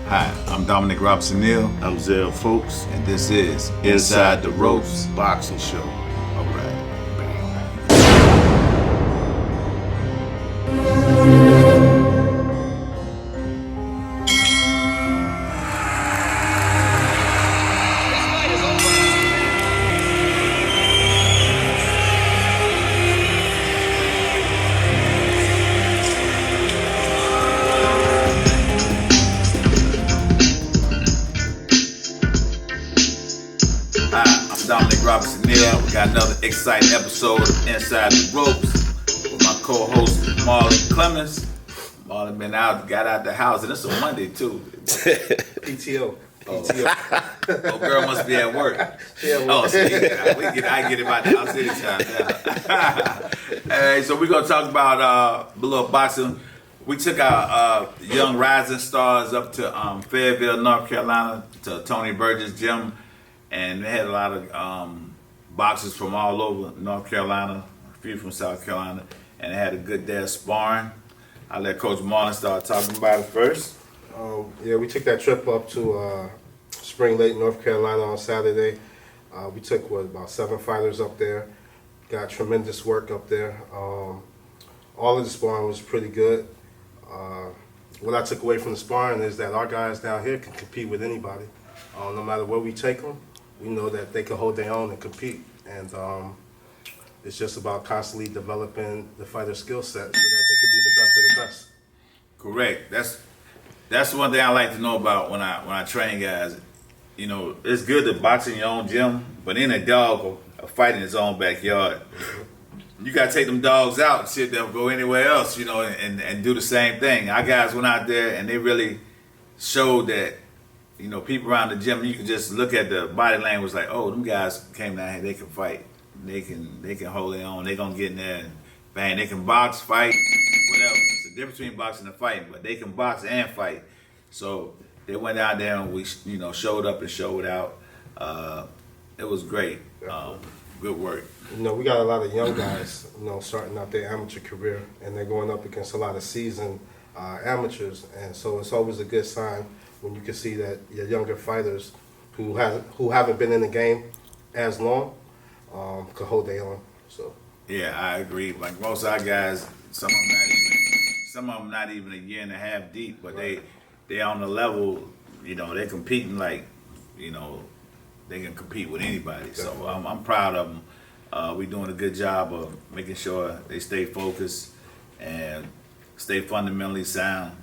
Hi, I'm Dominic Robson-Neal, I'm Zell Folks, and this is Inside the Ropes. Boxing Show. All right. Dominic Robson-Neal. We got another exciting episode of Inside the Ropes with my co-host Marlon Clemens. Marlon got out the house, and it's a Monday too. PTO. Oh, girl must be at work. Oh, see, I get him out the house anytime. Hey, so we're gonna talk about a little boxing. We took our young rising stars up to Fayetteville, North Carolina, to Tony Burgess' gym. And they had a lot of boxers from all over North Carolina, a few from South Carolina, and they had a good day of sparring. I'll let Coach Marlon start talking about it first. Yeah, we took that trip up to Spring Lake, North Carolina on Saturday. We took, about 7 fighters up there. Got tremendous work up there. All of the sparring was pretty good. What I took away from the sparring is that our guys down here can compete with anybody. No matter where we take them, we know that they can hold their own and compete, and it's just about constantly developing the fighter skill set so that they can be the best of the best. Correct. That's one thing I like to know about when I train guys. You know, it's good to box in your own gym, but in a dog or a fight in his own backyard, you gotta take them dogs out and shit. They'll go anywhere else, you know, and do the same thing. Our guys went out there and they really showed that. You know, people around the gym, you can just look at the body language like, oh, them guys came down here, they can fight. They can hold their own. They gonna get in there and bang. They can box, fight, whatever. It's the difference between boxing and fighting, but they can box and fight. So they went out there and we, showed up and showed out. It was great. Good work. You know, we got a lot of young guys, starting out their amateur career, and they're going up against a lot of seasoned amateurs, and so it's always a good sign when you can see that your younger fighters who haven't been in the game as long can hold their own. So yeah, I agree. Like most of our guys, some of them not even a year and a half deep, but right. they on the level. They're competing like, they can compete with anybody. Definitely. So I'm proud of them. We're doing a good job of making sure they stay focused and stay fundamentally sound,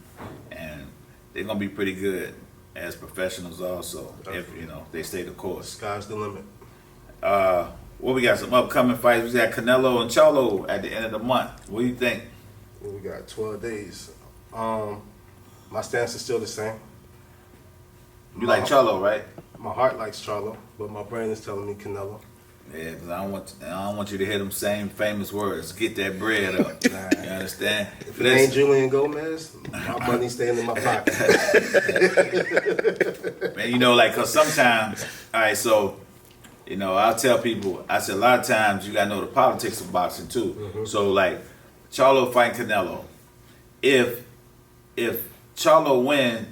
and they're gonna be pretty good as professionals also if they stay the course. Sky's the limit. Well, we got some upcoming fights. We got Canelo and Charlo at the end of the month. What do you think? Well, we got 12 days. My stance is still the same. You like Charlo, right? My heart likes Charlo, but my brain is telling me Canelo. Yeah, because I don't want you to hear them same famous words. Get that bread up. You understand? If it ain't Julian Gomez, my money's staying in my pocket. Man, cause sometimes, all right, so, I'll tell people, I said a lot of times you gotta know the politics of boxing too. Mm-hmm. So Charlo fighting Canelo. If Charlo win,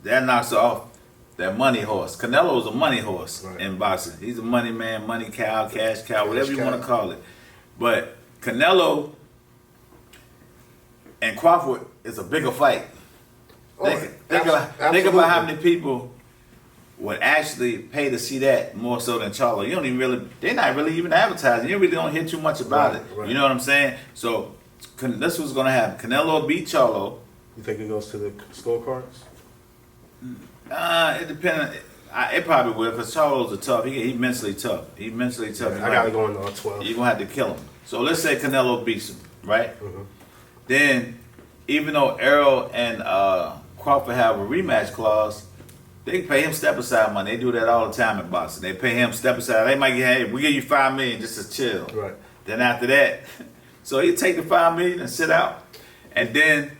that knocks off that money horse. Canelo's a money horse in boxing. He's a money man, money cow, cash cow, whatever you want to call it. But Canelo and Crawford is a bigger fight. Think about how many people would actually pay to see that more so than Charlo. They're not really even advertising. You really don't hear too much about it. Right. You know what I'm saying? So this was going to happen. Canelo beat Charlo. You think it goes to the scorecards? It depends. It probably will, because Charlo's tough. He's mentally tough. He's mentally tough. Yeah, I gotta go in on 12. You're gonna have to kill him. So let's say Canelo beats him, right? Mm-hmm. Then, even though Errol and Crawford have a rematch clause, they pay him step aside money. They do that all the time in boxing. They pay him step aside. They might get, hey, we give you $5 million just to chill. Right. Then after that, so he take the $5 million and sit out, and then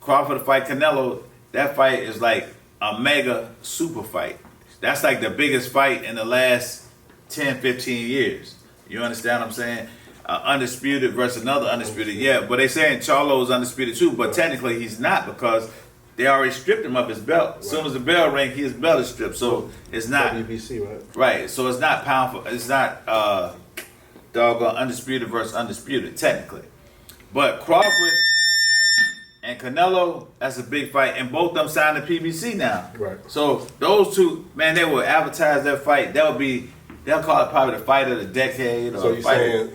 Crawford to fight Canelo. That fight is like a mega super fight. That's like the biggest fight in the last 10, 15 years. You understand what I'm saying? Undisputed versus another undisputed. Yeah, but they saying Charlo is undisputed too, but technically he's not, because they already stripped him of his belt. As soon as the bell rang, his belt is stripped. So it's not WBC, right? right. So it's not pound for. It's not doggone undisputed versus undisputed technically. But Crawford and Canelo, that's a big fight, and both of them signed the PBC now. Right. So those two, man, they will advertise their fight. They'll call it probably the fight of the decade. So you're saying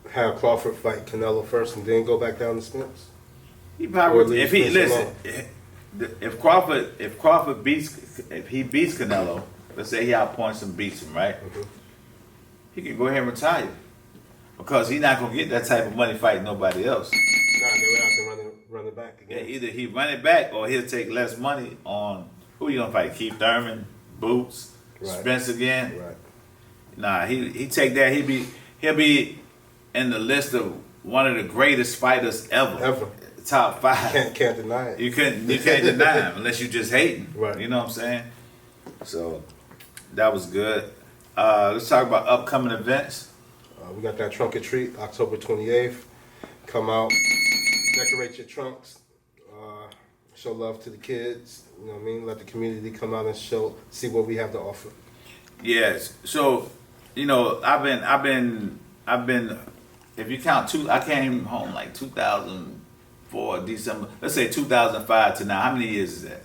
have Crawford fight Canelo first and then go back down to Spence? He probably Or if he leave listen Spence if Crawford beats Canelo, let's say he outpoints and beats him, right? Mm-hmm. He can go ahead and retire because he's not gonna get that type of money fighting nobody else. Nah, they would have to run it back Yeah, again. either he run it back or he'll take less money on who you gonna fight? Keith Thurman, Boots, Right. Spence again. Right. Nah, he take that. He'll be in the list of one of the greatest fighters ever. Ever. Top 5. Can't deny it. You can't deny him unless you just hating. Right. You know what I'm saying? So that was good. Let's talk about upcoming events. We got that trunk or treat, October 28th. Come out, decorate your trunks, show love to the kids. You know what I mean? Let the community come out and see what we have to offer. Yes. So, you know, I've been. If you count I came home like 2004 December. Let's say 2005 to now. How many years is that?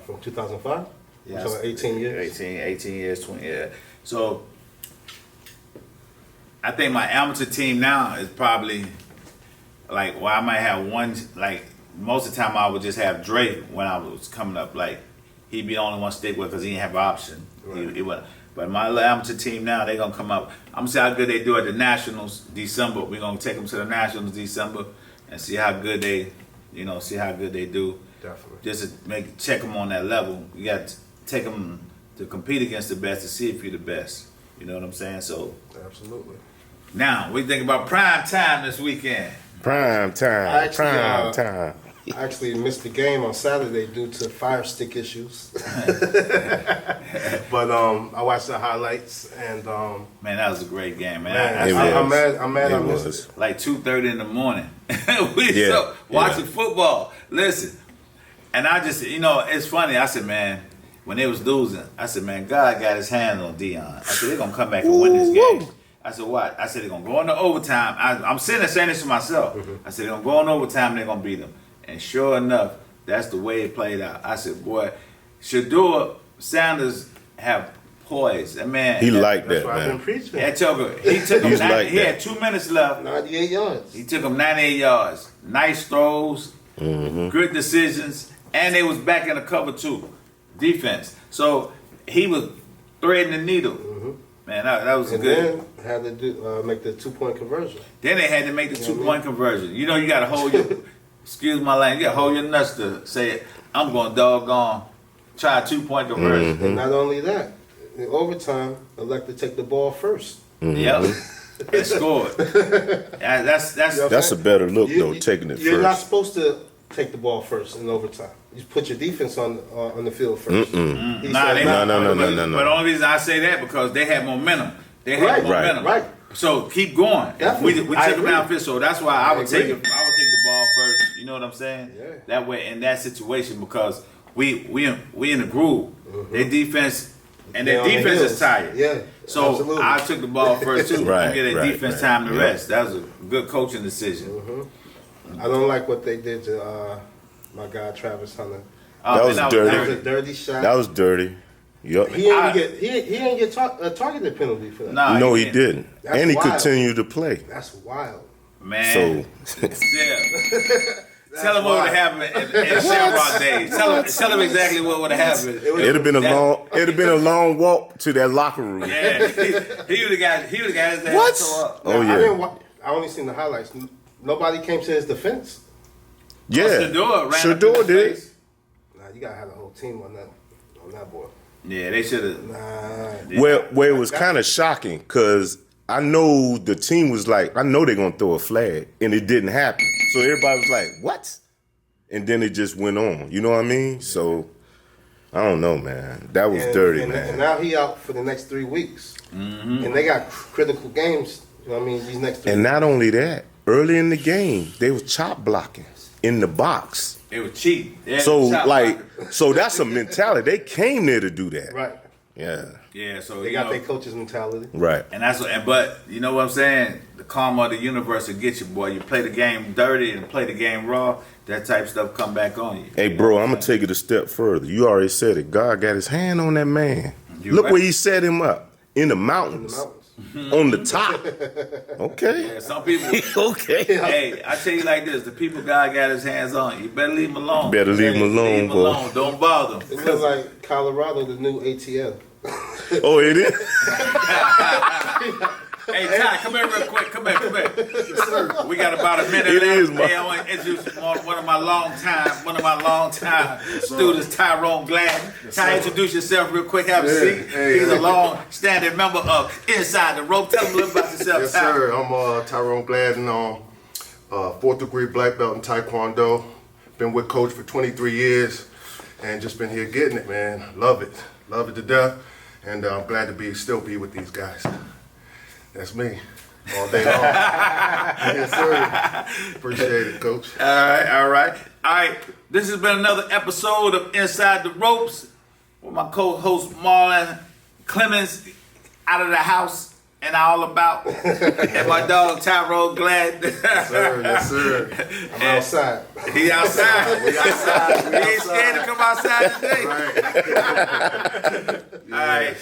From 2005? Yeah, So 18 years? 18 years, 20 years. So I think my amateur team now is probably like, well, I might have one, like most of the time I would just have Dre when I was coming up. Like he'd be the only one to stick with because he didn't have an option. Right. He wouldn't. But my little amateur team now, they're going to come up. I'm going to see how good they do at the Nationals December. We're going to take them to the Nationals December and see how good they, see how good they do. Definitely. Just to check them on that level. You got to take them to compete against the best to see if you're the best. You know what I'm saying? So Absolutely. now we think about prime time this weekend. Prime time. Prime time. I actually missed the game on Saturday due to fire stick issues. But I watched the highlights and Man, that was a great game, man. man, I'm mad I It missed was. it. Like 2:30 in the morning. Yeah, Watching football. Listen, and I just, it's funny. I said, man, when they was losing, I said, man, God got his hand on Dion. I said, they're gonna come back and win this game. I said, what? I said, they're gonna go into overtime. I'm sitting there saying this to myself. I said, they're gonna go in overtime and they're gonna beat them. And sure enough, that's the way it played out. I said, boy, Shador Sanders have poise. That man, He liked That's that, why I've been man. preaching. he took him. He's like He had 2 minutes left. 98 yards. He took him 98 yards. Nice throws, good decisions, and they was back in the cover too, defense. So he was threading the needle. Man, that was And good. then had to do make the 2-point conversion. Then they had to make the 2-point conversion. You got to hold your, excuse my language, you got to hold your nuts to say, I'm going to doggone try a 2-point conversion. And not only that, in overtime, elected to take the ball first. Yep. They scored. That's That's a better look, though, taking it You're not first. supposed to take the ball first in overtime. You put your defense on the field first. He Nah, said, they No. But the only reason I say that because they had momentum. They had momentum. right. So keep going. Definitely. We I took them agree. downfield, so that's why I would take agree. it. I would take the ball first. You know what I'm saying? Yeah. That way, in that situation, because we in the groove. Their defense and They their on the defense heels. is tired. Yeah, So absolutely. I took the ball first too. Right, and get their right, defense right. time to Yep. rest. That was a good coaching decision. I don't like what they did to my guy Travis Hunter. That was dirty. That was a dirty shot. That was dirty. Yup. he didn't get a targeted penalty for that. Nah, No, he didn't. didn't. That's And he wild. continued to play. That's wild. Man. So, Tell him what would have happened in Shamrock days. Tell him exactly what would have happened. it'd have been a long walk to that locker room. Yeah, he would have got his ass What? tore up. Oh, Now, yeah. I only seen the highlights. Nobody came to his defense. Yeah. Shador ran Shador up in his did. face. Nah, you gotta have a whole team on that boy. Yeah, they should have. Nah. Where it was kind of shocking because I know the team was like, I know they're going to throw a flag, and it didn't happen. So everybody was like, what? And then it just went on. You know what I mean? So, I don't know, man. That was dirty, and man. now he out for the next 3 weeks. And they got critical games, you know what I mean, these next 3 And weeks. not only that, early in the game, they was chop blocking. in the box. It was cheap. They had So the shop like, blocker. so that's a mentality. They came there to do that. Right. Yeah. Yeah, so They you got know, their coach's mentality. Right. and that's what. But you know what I'm saying? The karma of the universe will get you, boy. You play the game dirty and play the game raw. That type of stuff come back on you. Hey, bro, I'm gonna take it a step further. You already said it. God got His hand on that man. You Look right. where He set him up in the In the mountains, mountains. on the top. Okay. Yeah, some people. Okay. Hey, I tell you like this: the people God got His hands on, you better leave them alone. Better leave him alone, Leave them boy. alone. Don't bother them. It looks like Colorado, the new ATL. Oh, it is. Hey, Ty, come here real quick. Come here. We got about a minute It left. is, man. Hey, I want to introduce one of my long time students, Tyrone Glad. Ty, introduce yourself real quick. Have a seat. Hey, He's a long-standing member of Inside the Rope. Tell them a little about yourself, Yes, Ty. sir. I'm Tyrone Gladden, 4th degree black belt in Taekwondo. Been with Coach for 23 years and just been here getting it, man. Love it to death. And I'm glad to still be with these guys. That's me, all day long. Yes, sir. Appreciate it, Coach. All right. This has been another episode of Inside the Ropes with my co-host Marlon Clemens out of the house and all about, and my dog Tyrone Glad. Yes, sir. I'm outside. He outside. We outside. He ain't scared to come outside today. Right. All right.